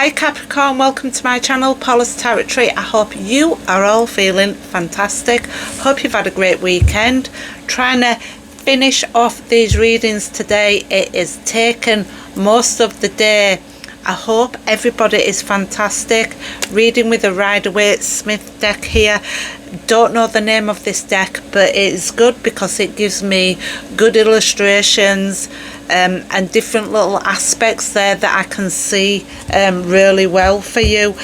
Hi Capricorn, welcome to my channel, Paula's Territory. I hope you are all feeling fantastic. Hope you've had a great weekend. Trying to finish off these readings today. It is taken most of the day. I hope everybody is fantastic. Reading with a Rider-Waite-Smith deck here. Don't know the name of this deck, but it is good because it gives me good illustrations and different little aspects there that I can see really well for you.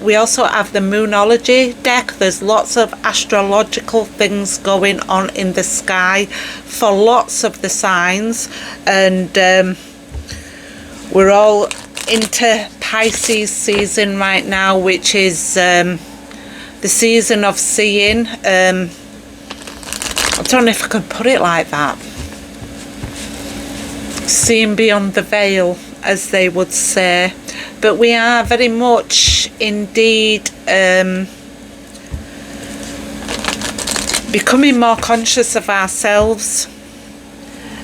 We also have the Moonology deck. There's lots of astrological things going on in the sky for lots of the signs, and we're all into Pisces season right now, which is the season of seeing. I don't know if I can put it like that. Seeing beyond the veil, as they would say. But we are very much indeed becoming more conscious of ourselves.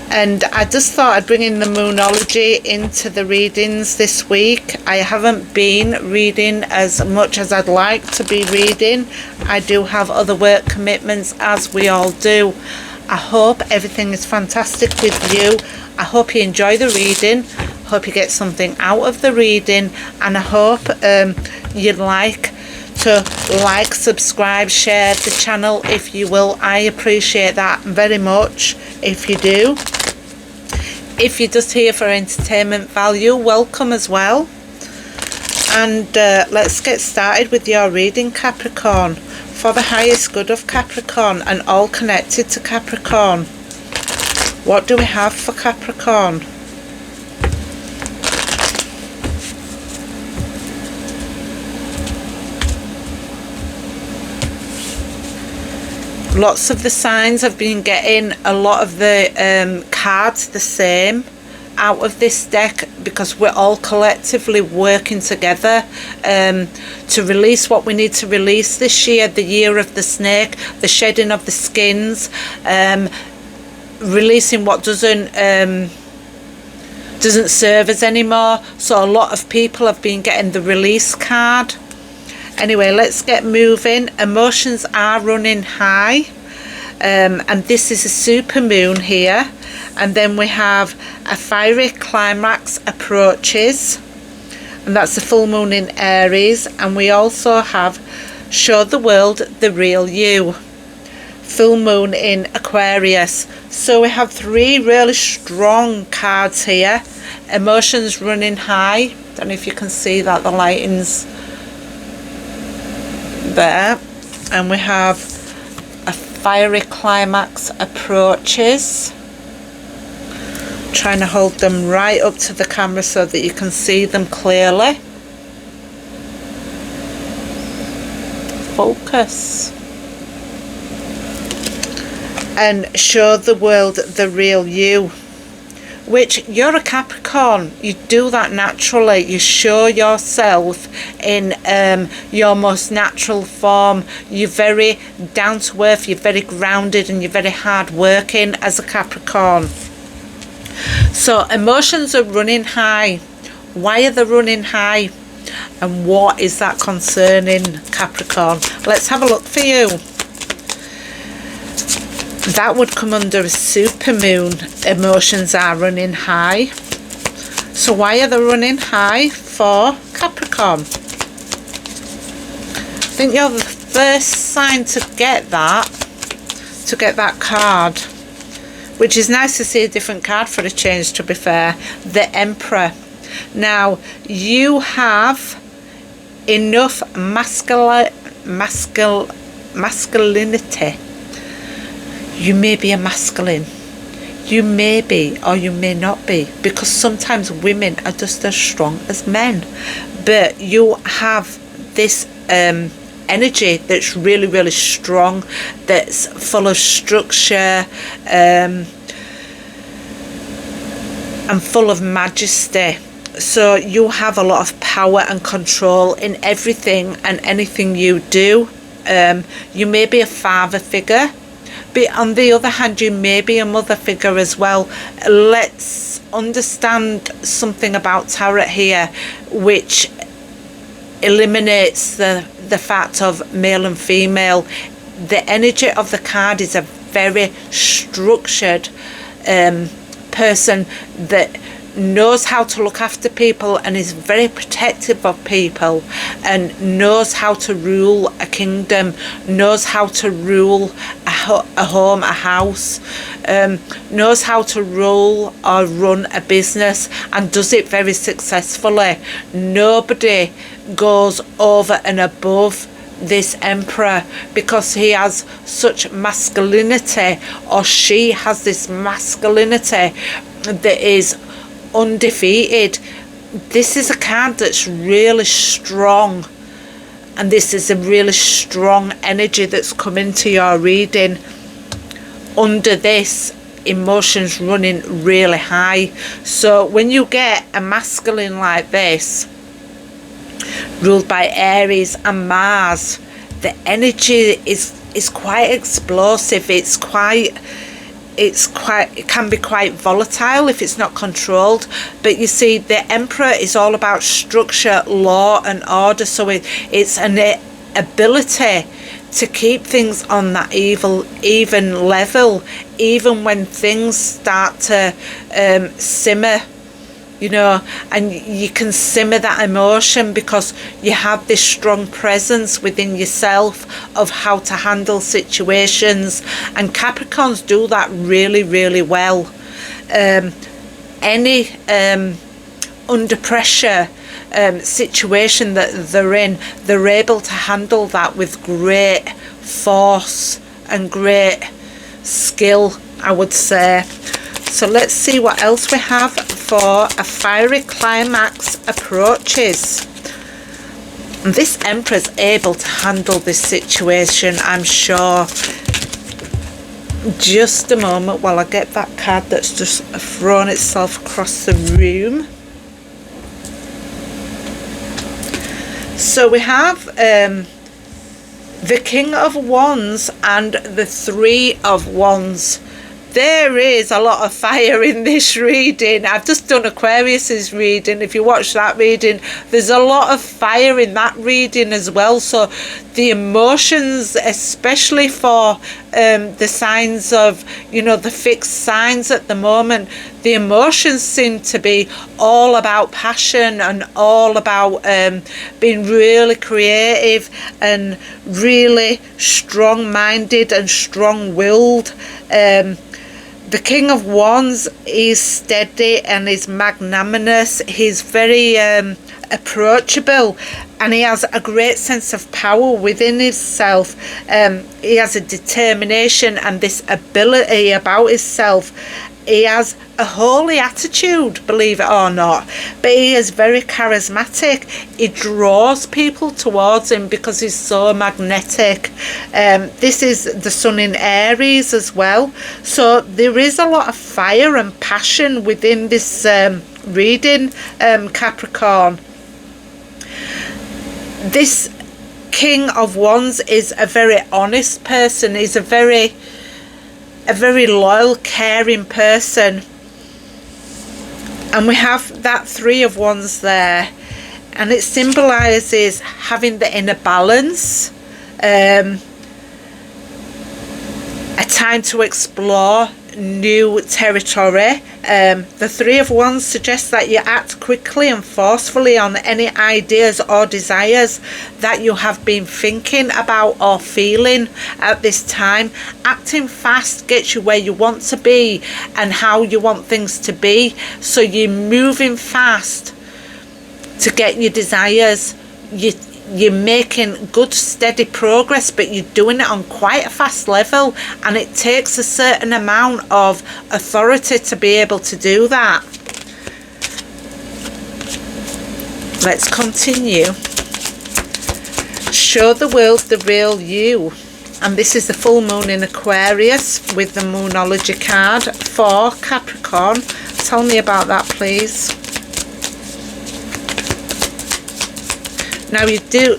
And I just thought I'd bring in the Moonology into the readings this week. I haven't been reading as much as I'd like to be reading. I do have other work commitments, as we all do. I hope everything is fantastic with you. I hope you enjoy the reading. Hope you get something out of the reading. And I hope you'd like to like, subscribe, share the channel if you will. I appreciate that very much if you do. If you're just here for entertainment value, welcome as well. And let's get started with your reading, Capricorn, for the highest good of Capricorn and all connected to Capricorn. What do we have for Capricorn? Lots of the signs have been getting a lot of the cards the same out of this deck, because we're all collectively working together to release what we need to release this year, the year of the snake, the shedding of the skins, releasing what doesn't serve us anymore. So a lot of people have been getting the release card. Anyway, let's get moving. Emotions are running high, and this is a super moon here. And then we have a fiery climax approaches, and that's the full moon in Aries. And we also have show the world the real you, full moon in Aquarius. So we have three really strong cards here. Emotions running high. Don't know if you can see that, the lighting's there. And we have a fiery climax approaches. Trying to hold them right up to the camera so that you can see them clearly. Focus. And show the world the real you, which you're a Capricorn. You do that naturally. You show yourself in your most natural form. You're very down to earth, you're very grounded, and you're very hard working as a Capricorn. So emotions are running high. Why are they running high? And what is that concerning, Capricorn? Let's have a look for you. That would come under a super moon. Emotions are running high. So why are they running high for Capricorn? I think you're the first sign to get that card, which is nice to see a different card for a change, to be fair. The Emperor. Now, you have enough masculinity. You may be a masculine. You may be, or you may not be, because sometimes women are just as strong as men. But you have this energy that's really, really strong, that's full of structure and full of majesty. So you have a lot of power and control in everything and anything you do. You may be a father figure, but on the other hand, you may be a mother figure as well. Let's understand something about tarot here, which eliminates the fact of male and female. The energy of the card is a very structured person that knows how to look after people and is very protective of people, and knows how to rule a kingdom, knows how to rule a home, a house, knows how to rule or run a business, and does it very successfully. Nobody goes over and above this emperor, because he has such masculinity, or she has this masculinity that is undefeated. This is a card that's really strong, and this is a really strong energy that's come into your reading. Under this, emotions running really high. So when you get a masculine like this, ruled by Aries and Mars, the energy is quite explosive. It can be quite volatile if it's not controlled. But you see, the Emperor is all about structure, law and order, so it's an ability to keep things on that even level, even when things start to simmer, you know, and you can simmer that emotion because you have this strong presence within yourself of how to handle situations, and Capricorns do that really, really well. Any under pressure situation that they're in, they're able to handle that with great force and great skill, I would say. So let's see what else we have for a fiery climax approaches. And this Emperor's able to handle this situation, I'm sure. Just a moment while I get that card that's just thrown itself across the room. So we have the King of Wands and the Three of Wands. There is a lot of fire in this reading. I've just done Aquarius's reading. If you watch that reading, there's a lot of fire in that reading as well. So the emotions, especially for the signs of, you know, the fixed signs at the moment, the emotions seem to be all about passion and all about being really creative and really strong-minded and strong-willed. The King of Wands is steady and is magnanimous. He's very approachable, and he has a great sense of power within himself. He has a determination and this ability about himself. He has a holy attitude, believe it or not, but he is very charismatic. He draws people towards him because he's so magnetic. This is the Sun in Aries as well, so there is a lot of fire and passion within this reading, Capricorn. This King of Wands is a very honest person. He's a very loyal, caring person. And we have that Three of Wands there, and it symbolises having the inner balance, a time to explore new territory. The Three of Wands suggests that you act quickly and forcefully on any ideas or desires that you have been thinking about or feeling at this time. Acting fast gets you where you want to be and how you want things to be, so you're moving fast to get your desires. You're making good steady progress, but you're doing it on quite a fast level, and it takes a certain amount of authority to be able to do that. Let's continue. Show the world the real you. And this is the full moon in Aquarius with the Moonology card for Capricorn. Tell me about that, please. Now you did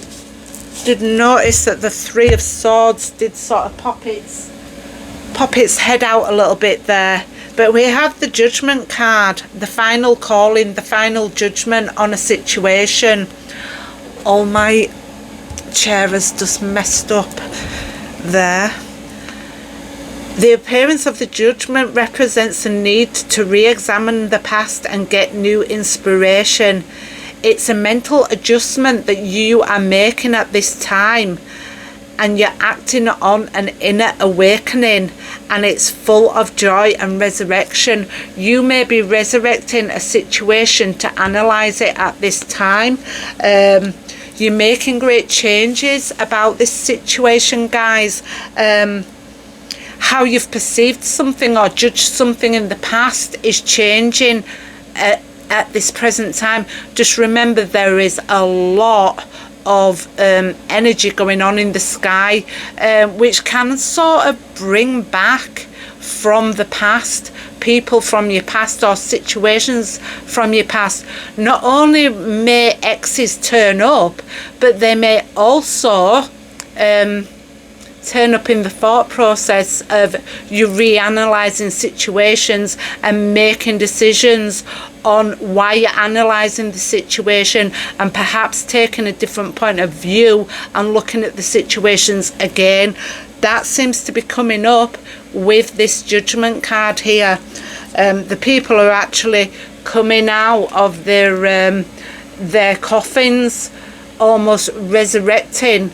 notice that the Three of Swords did sort of pop its head out a little bit there. But we have the Judgment card, the final calling, the final judgment on a situation. all my chair has just messed up there. The appearance of the Judgment represents a need to re-examine the past and get new inspiration. It's a mental adjustment that you are making at this time, and you're acting on an inner awakening, and it's full of joy and resurrection. You may be resurrecting a situation to analyze it at this time. You're making great changes about this situation, guys. How you've perceived something or judged something in the past is changing at this present time. Just remember, there is a lot of energy going on in the sky, which can sort of bring back from the past, people from your past or situations from your past. Not only may exes turn up, but they may also turn up in the thought process of you reanalyzing situations and making decisions on why you're analysing the situation, and perhaps taking a different point of view and looking at the situations again. That seems to be coming up with this Judgment card here. The people are actually coming out of their coffins, almost resurrecting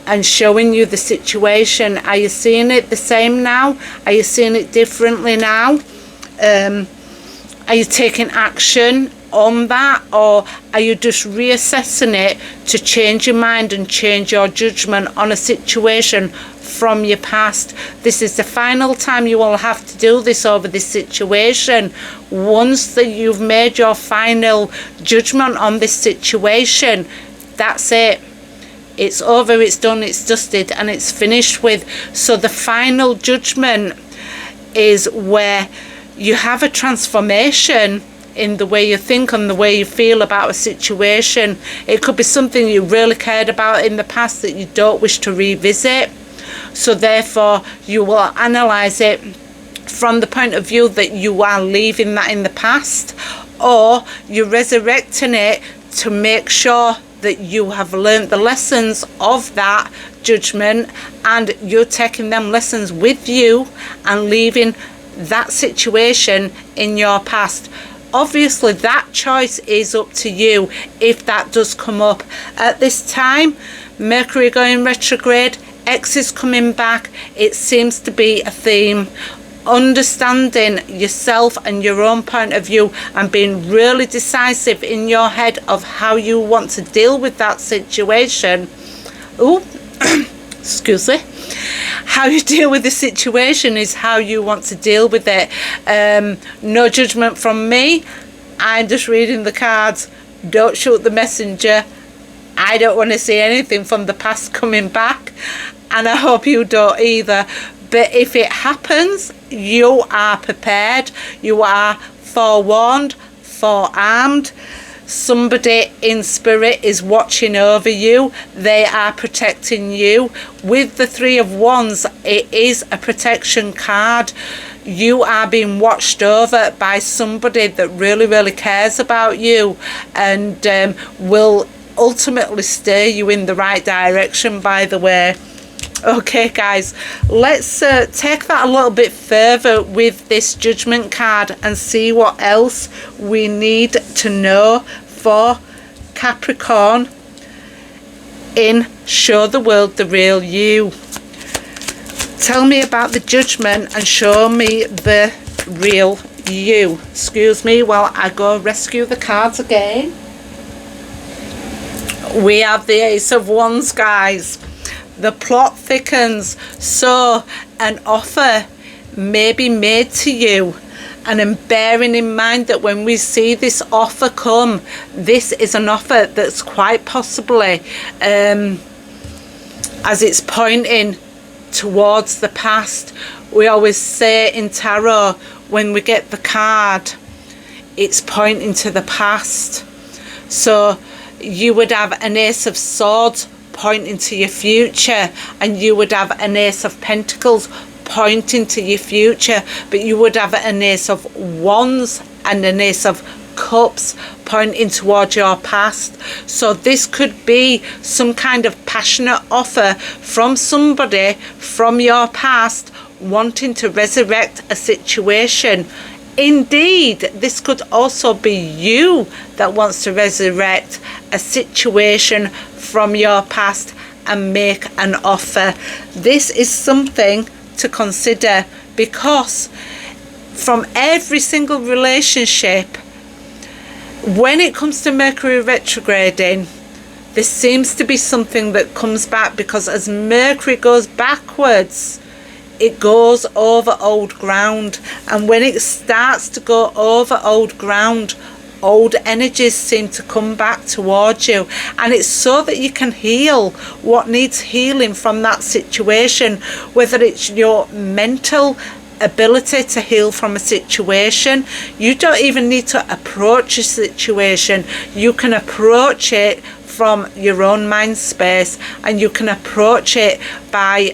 and showing you the situation. Are you seeing it the same now? Are you seeing it differently now? Are you taking action on that, or are you just reassessing it to change your mind and change your judgment on a situation from your past? This is the final time you will have to do this over this situation. Once that you've made your final judgment on this situation, that's it. It's over, it's done, it's dusted, and it's finished with. So the final judgment is where you have a transformation in the way you think and the way you feel about a situation. It could be something you really cared about in the past that you don't wish to revisit. So therefore, you will analyse it from the point of view that you are leaving that in the past, or you're resurrecting it to make sure that you have learned the lessons of that judgment, and you're taking them lessons with you and leaving that situation in your past. Obviously, that choice is up to you if that does come up. At this time, Mercury going retrograde, X is coming back. It seems to be a theme. Understanding yourself and your own point of view, and being really decisive in your head of how you want to deal with that situation. Oh, excuse me. How you deal with the situation is how you want to deal with it. No judgment from me. I'm just reading the cards. Don't shoot the messenger. I don't want to see anything from the past coming back, and I hope you don't either. But if it happens, you are prepared. You are forewarned, forearmed. Somebody in spirit is watching over you. They are protecting you. With the Three of Wands, it is a protection card. You are being watched over by somebody that really, really cares about you, and will ultimately steer you in the right direction, by the way. Okay, guys, let's take that a little bit further with this Judgment card and see what else we need to know for Capricorn in Show the World the Real You. Tell me about the Judgment and show me the real you. Excuse me while I go rescue the cards again. We have the Ace of Wands, guys. The plot thickens, so an offer may be made to you, and I'm bearing in mind that when we see this offer come, this is an offer that's quite possibly, as it's pointing towards the past. We always say in tarot, when we get the card, it's pointing to the past. So you would have an Ace of Swords pointing to your future, and you would have an Ace of Pentacles pointing to your future, but you would have an Ace of Wands and an Ace of Cups pointing towards your past. So this could be some kind of passionate offer from somebody from your past wanting to resurrect a situation. Indeed, this could also be you that wants to resurrect a situation from your past and make an offer. This is something to consider, because from every single relationship, when it comes to Mercury retrograding, there seems to be something that comes back, because as Mercury goes backwards, it goes over old ground, and when it starts to go over old ground, old energies seem to come back towards you, and it's so that you can heal what needs healing from that situation, whether it's your mental ability to heal from a situation. You don't even need to approach a situation. You can approach it from your own mind space, and you can approach it by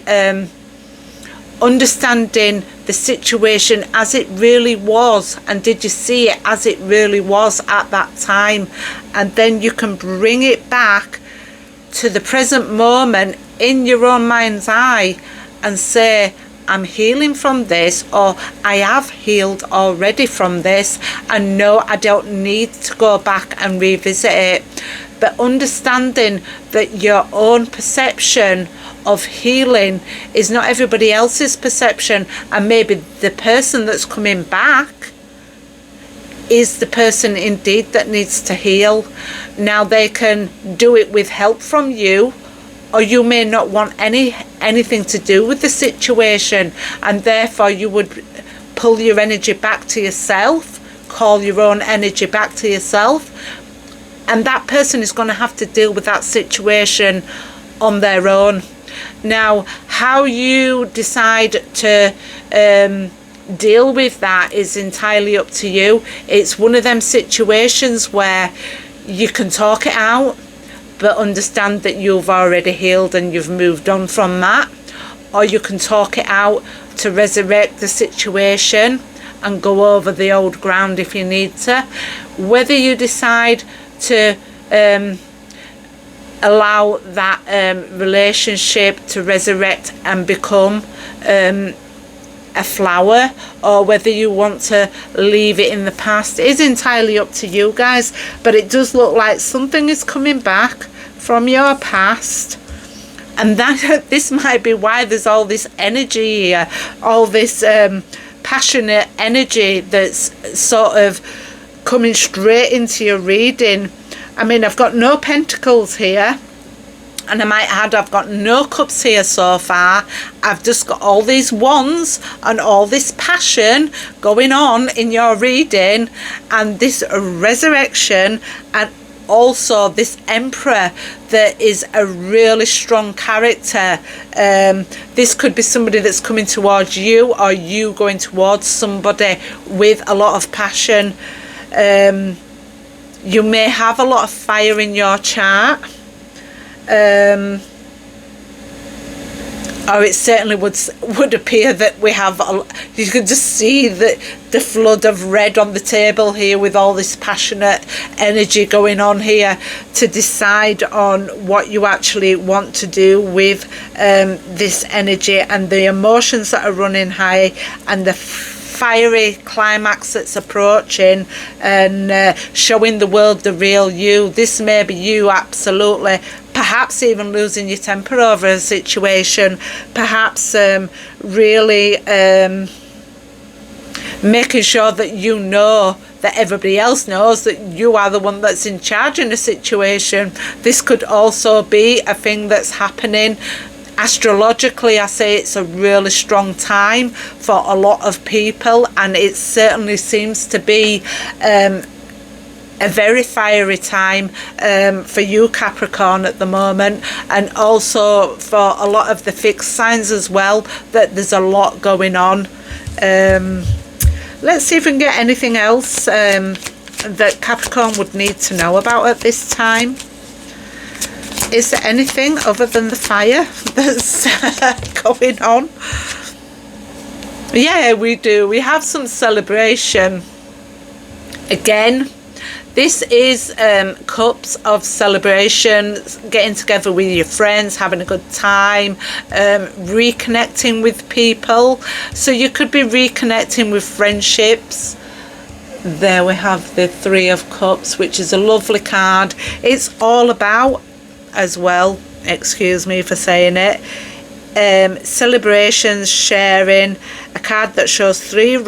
understanding the situation as it really was, and did you see it as it really was at that time, and then you can bring it back to the present moment in your own mind's eye and say, I'm healing from this, or I have healed already from this, and no, I don't need to go back and revisit it. But understanding that your own perception of healing is not everybody else's perception, and maybe the person that's coming back is the person indeed that needs to heal. Now, they can do it with help from you, or you may not want anything to do with the situation, and therefore you would pull your energy back to yourself, call your own energy back to yourself, and that person is going to have to deal with that situation on their own. Now, how you decide to deal with that is entirely up to you. It's one of them situations where you can talk it out, but understand that you've already healed and you've moved on from that. Or you can talk it out to resurrect the situation and go over the old ground if you need to. Whether you decide to allow that relationship to resurrect and become a flower, or whether you want to leave it in the past, is entirely up to you guys. But it does look like something is coming back from your past, and that this might be why there's all this energy here, all this passionate energy that's sort of coming straight into your reading. I mean, I've got no pentacles here, and I might add I've got no cups here so far. I've just got all these wands and all this passion going on in your reading, and this resurrection, and also this Emperor that is a really strong character. This could be somebody that's coming towards you, or you going towards somebody with a lot of passion. You may have a lot of fire in your chart, or it certainly would appear that we have you can just see the flood of red on the table here, with all this passionate energy going on here to decide on what you actually want to do with this energy, and the emotions that are running high, and the fiery climax that's approaching, and showing the world the real you. This may be you absolutely, perhaps even losing your temper over a situation, perhaps really making sure that you know that everybody else knows that you are the one that's in charge in a situation. This could also be a thing that's happening. Astrologically, I say it's a really strong time for a lot of people, and it certainly seems to be a very fiery time for you, Capricorn, at the moment, and also for a lot of the fixed signs as well, that there's a lot going on. Let's see if we can get anything else that Capricorn would need to know about at this time. Is there anything other than the fire that's going on? Yeah, we do. We have some celebration. Again, This is cups of celebration, getting together with your friends, having a good time, reconnecting with people. So you could be reconnecting with friendships. There we have the Three of Cups, which is a lovely card. It's all about, as well, excuse me for saying it, celebrations, sharing. A card that shows three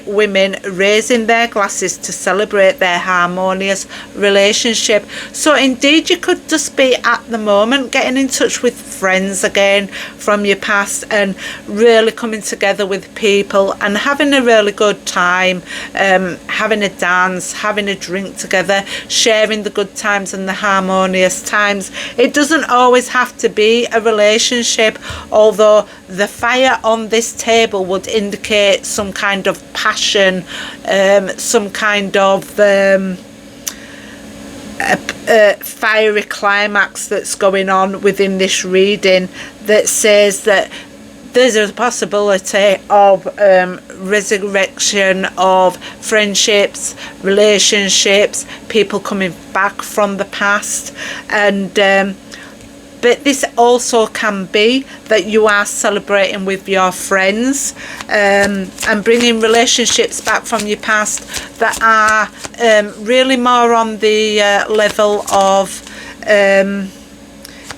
women raising their glasses to celebrate their harmonious relationship. So indeed, you could just be at the moment getting in touch with friends again from your past and really coming together with people and having a really good time, having a dance, having a drink together, sharing the good times and the harmonious times. It doesn't always have to be a relationship, although the fire on this table would indicate some kind of passion, some kind of fiery climax that's going on within this reading, that says that there's a possibility of resurrection of friendships, relationships, people coming back from the past. And but this also can be that you are celebrating with your friends and bringing relationships back from your past that are really more on the level of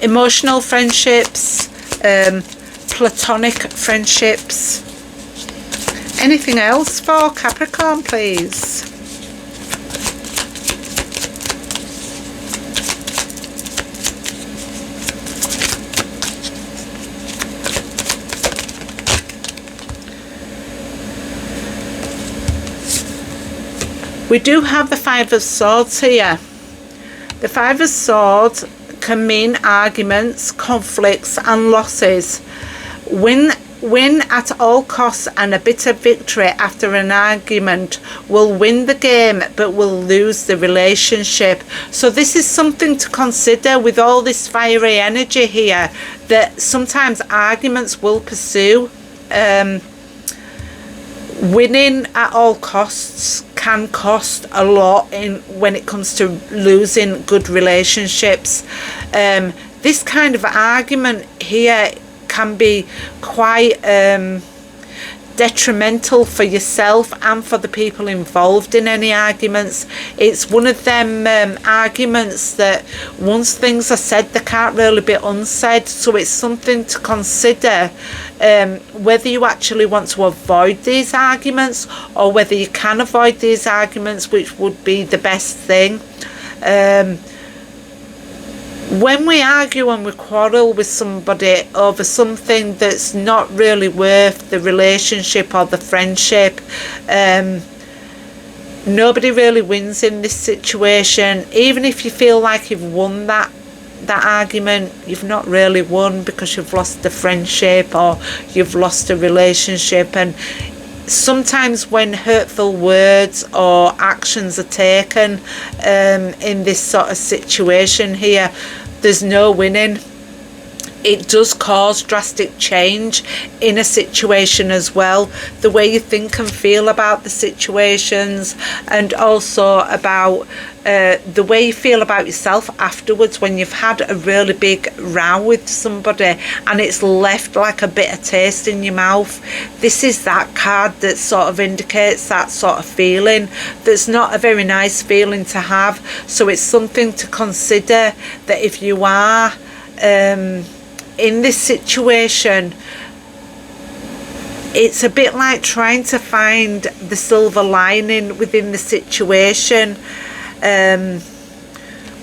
emotional friendships, platonic friendships. Anything else for Capricorn, please? We do have the Five of Swords here. The Five of Swords can mean arguments, conflicts and losses. Win at all costs and a bitter victory after an argument will win the game but will lose the relationship. So this is something to consider with all this fiery energy here, that sometimes arguments will pursue. Winning at all costs can cost a lot when it comes to losing good relationships. This kind of argument here can be quite detrimental for yourself and for the people involved in any arguments. It's one of them arguments that once things are said, they can't really be unsaid. So it's something to consider, whether you actually want to avoid these arguments or whether you can avoid these arguments, which would be the best thing. When we argue and we quarrel with somebody over something that's not really worth the relationship or the friendship, nobody really wins in this situation. Even if you feel like you've won that argument, you've not really won, because you've lost the friendship or you've lost a relationship. And sometimes when hurtful words or actions are taken in this sort of situation here, there's no winning. It does cause drastic change in a situation as well, the way you think and feel about the situations, and also about the way you feel about yourself afterwards when you've had a really big row with somebody and it's left like a bitter taste in your mouth. This is that card that sort of indicates that sort of feeling. That's not a very nice feeling to have. So it's something to consider, that if you are in this situation, it's a bit like trying to find the silver lining within the situation.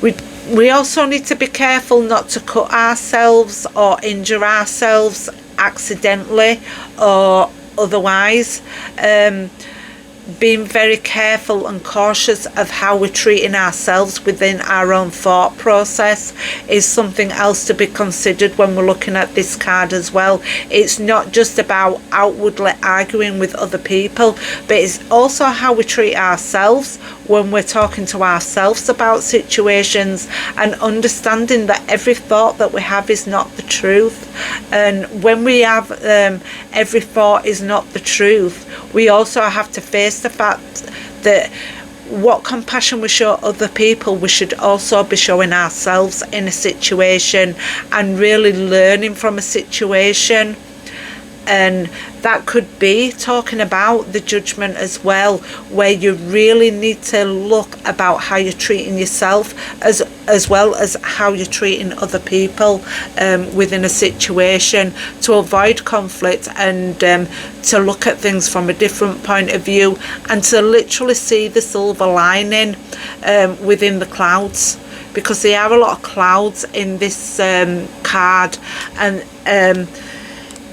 We also need to be careful not to cut ourselves or injure ourselves accidentally or otherwise. Being very careful and cautious of how we're treating ourselves within our own thought process is something else to be considered when we're looking at this card as well. It's not just about outwardly arguing with other people, but it's also how we treat ourselves when we're talking to ourselves about situations, and understanding that every thought that we have is not the truth. And when we have every thought is not the truth, we also have to face the fact that what compassion we show other people, we should also be showing ourselves in a situation and really learning from a situation. And that could be talking about the judgment as well, where you really need to look about how you're treating yourself as well as how you're treating other people within a situation, to avoid conflict and to look at things from a different point of view, and to literally see the silver lining within the clouds, because there are a lot of clouds in this card, and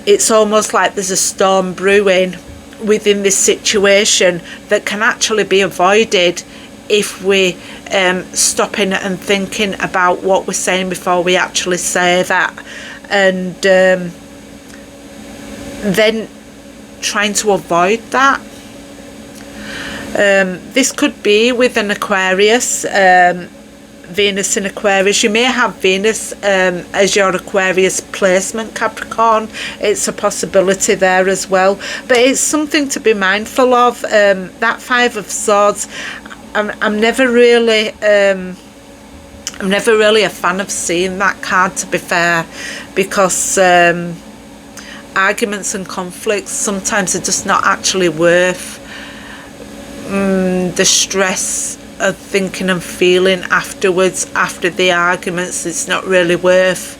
it's almost like there's a storm brewing within this situation that can actually be avoided if we stopping and thinking about what we're saying before we actually say that, and then trying to avoid that. This could be with an Aquarius, Venus in Aquarius. You may have Venus as your Aquarius placement, Capricorn. It's a possibility there as well, but it's something to be mindful of. That Five of Swords, I'm never really a fan of seeing that card, to be fair, because arguments and conflicts sometimes are just not actually worth the stress of thinking and feeling afterwards, after the arguments. It's not really worth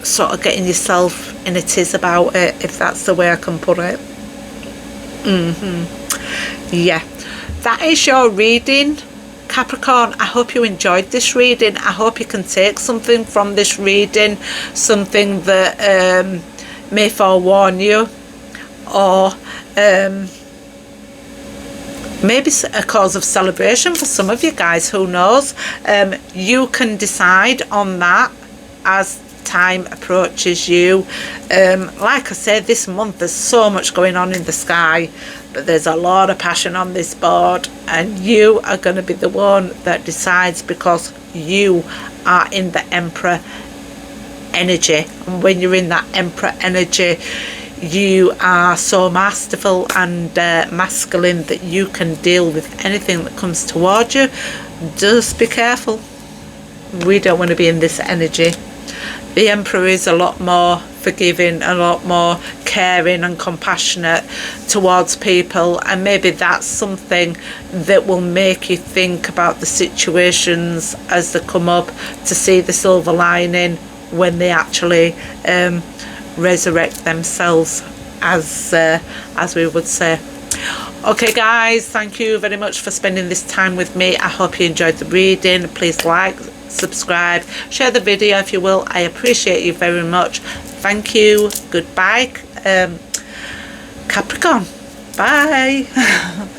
sort of getting yourself in a tiz about it, if that's the way I can put it. Yeah, that is your reading, Capricorn. I hope you enjoyed this reading. I hope you can take something from this reading, something that may forewarn you, or maybe a cause of celebration for some of you guys, who knows. You can decide on that as time approaches you. Like I said, this month there's so much going on in the sky, but there's a lot of passion on this board, and you are going to be the one that decides, because you are in the Emperor energy, and when you're in that Emperor energy, you are so masterful and masculine that you can deal with anything that comes towards you. Just be careful. We don't want to be in this energy. The Emperor is a lot more forgiving, a lot more caring and compassionate towards people, and maybe that's something that will make you think about the situations as they come up, to see the silver lining when they actually resurrect themselves, as we would say. Okay guys, thank you very much for spending this time with me. I hope you enjoyed the reading. Please like, subscribe, share the video if you will. I appreciate you very much. Thank you. Goodbye, Capricorn. Bye.